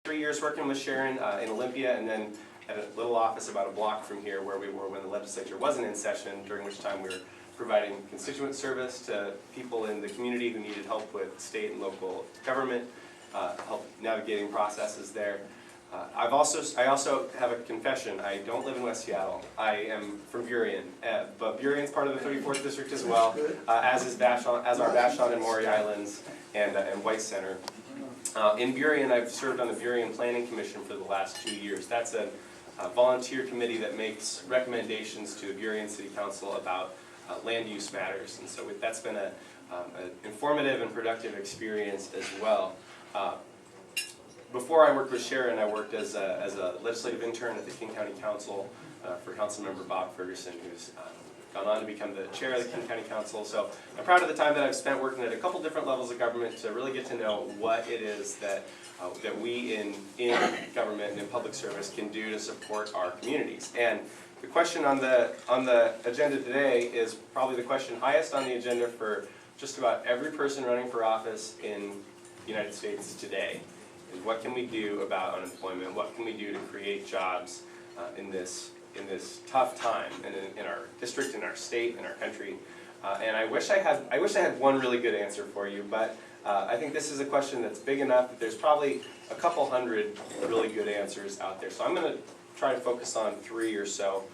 3 years working with Sharon in Olympia, and then at a little office about a block from here where we were when the legislature wasn't in session, during which time we were providing constituent service to people in the community who needed help with state and local government, help navigating processes there. I also have a confession. I don't live in West Seattle. I am from Burien, but Burien's part of the 34th District as well, as are Vashon and Maury Islands and White Center. In Burien, I've served on the Burien Planning Commission for the last 2 years. That's a volunteer committee that makes recommendations to the Burien City Council about land use matters, and so that's been an informative and productive experience as well. Before I worked with Sharon, I worked as a legislative intern at the King County Council for Councilmember Bob Ferguson, who's gone on to become the chair of the King County Council. So I'm proud of the time that I've spent working at a couple different levels of government to really get to know what it is that we in government and in public service can do to support our communities. And the question on the agenda today is probably the question highest on the agenda for just about every person running for office in the United States today. Is what can we do about unemployment? What can we do to create jobs in this tough time, and in our district, in our state, in our country? And I wish I had one really good answer for you, but I think this is a question that's big enough that there's probably a couple hundred really good answers out there. So I'm going to try to focus on 3 or so.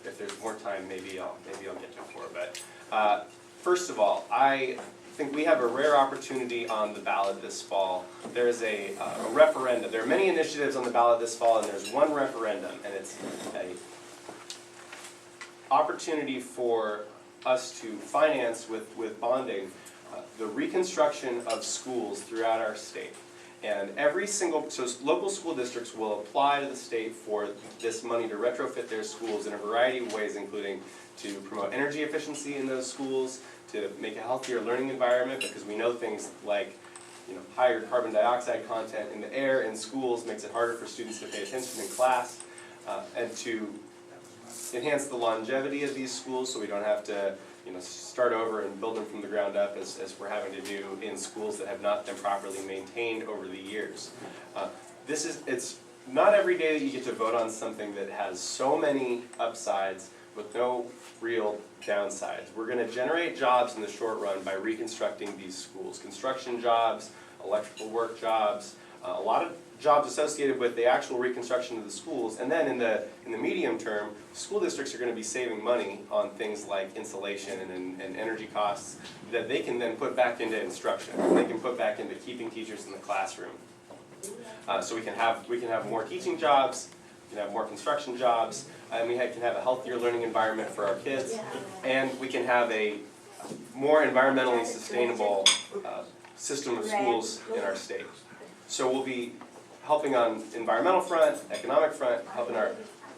If there's more time, maybe I'll get to 4. But first of all, I think we have a rare opportunity on the ballot this fall. There is a referendum. There are many initiatives on the ballot this fall, and there's one referendum, and it's an opportunity for us to finance with bonding the reconstruction of schools throughout our state. And so local school districts will apply to the state for this money to retrofit their schools in a variety of ways, including to promote energy efficiency in those schools, to make a healthier learning environment, because we know things like higher carbon dioxide content in the air in schools makes it harder for students to pay attention in class, and to enhance the longevity of these schools so we don't have to start over and build them from the ground up as we're having to do in schools that have not been properly maintained over the years. It's not every day that you get to vote on something that has so many upsides with no real downsides. We're going to generate jobs in the short run by reconstructing these schools. Construction jobs, electrical work jobs, a lot of jobs associated with the actual reconstruction of the schools. And then in the medium term, school districts are going to be saving money on things like insulation and energy costs that they can then put back into instruction. They can put back into keeping teachers in the classroom. So we can have more teaching jobs, we can have more construction jobs, and we can have a healthier learning environment for our kids, and we can have a more environmentally sustainable system of schools in our state. So we'll be helping on environmental front, economic front, helping our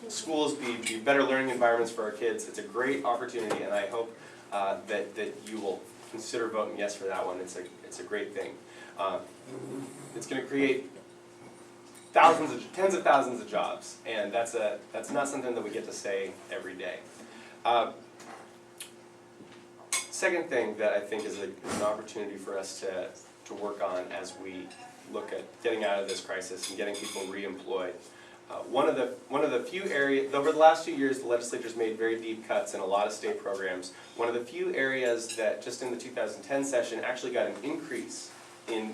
schools be better learning environments for our kids. It's a great opportunity, and I hope that you will consider voting yes for that one. It's a great thing. It's going to create tens of thousands of jobs, and that's not something that we get to say every day. Second thing that I think is an opportunity for us to work on as we look at getting out of this crisis and getting people reemployed. One of the few areas, over the last 2 years, the legislature's made very deep cuts in a lot of state programs. One of the few areas that just in the 2010 session actually got an increase in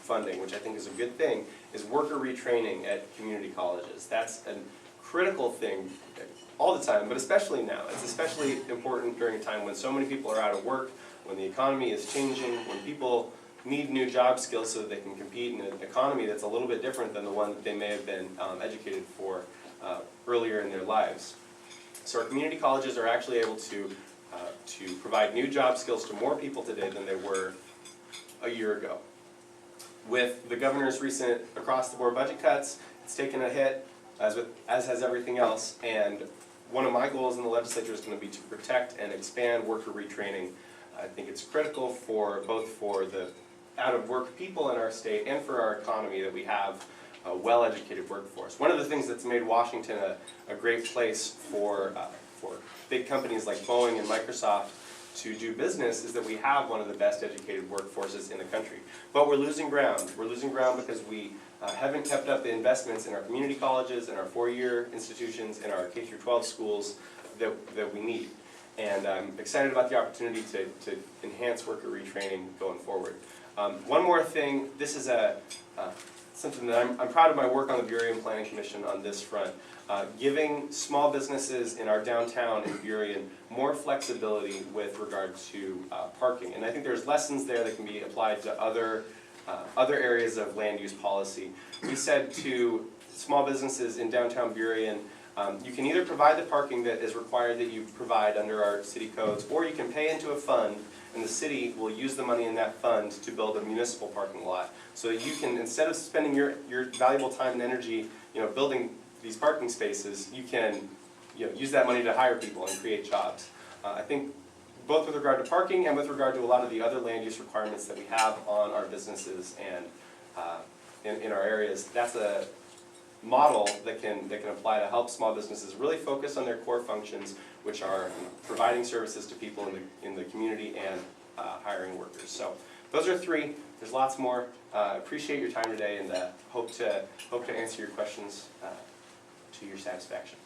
funding, which I think is a good thing, is worker retraining at community colleges. That's a critical thing all the time, but especially now. It's especially important during a time when so many people are out of work, when the economy is changing, when people need new job skills so that they can compete in an economy that's a little bit different than the one that they may have been educated for earlier in their lives. So our community colleges are actually able to provide new job skills to more people today than they were a year ago. With the governor's recent across-the-board budget cuts, it's taken a hit, as has everything else, and one of my goals in the legislature is going to be to protect and expand worker retraining. I think it's critical both for the out-of-work people in our state and for our economy that we have a well-educated workforce. One of the things that's made Washington a great place for big companies like Boeing and Microsoft to do business is that we have one of the best educated workforces in the country. But we're losing ground. We're losing ground because we haven't kept up the investments in our community colleges, in our four-year institutions, in our K-12 schools that we need. And I'm excited about the opportunity to enhance worker retraining going forward. One more thing, this is something that I'm proud of my work on the Burien Planning Commission on this front. Giving small businesses in our downtown in Burien more flexibility with regard to parking. And I think there's lessons there that can be applied to other areas of land use policy. We said to small businesses in downtown Burien, you can either provide the parking that is required that you provide under our city codes, or you can pay into a fund and the city will use the money in that fund to build a municipal parking lot. So that you can, instead of spending your valuable time and energy building these parking spaces, you can use that money to hire people and create jobs. I think both with regard to parking and with regard to a lot of the other land use requirements that we have on our businesses and in our areas, that's a model that can apply to help small businesses really focus on their core functions, which are providing services to people in the community and hiring workers. So those are three. There's lots more. Appreciate your time today, and hope to answer your questions to your satisfaction.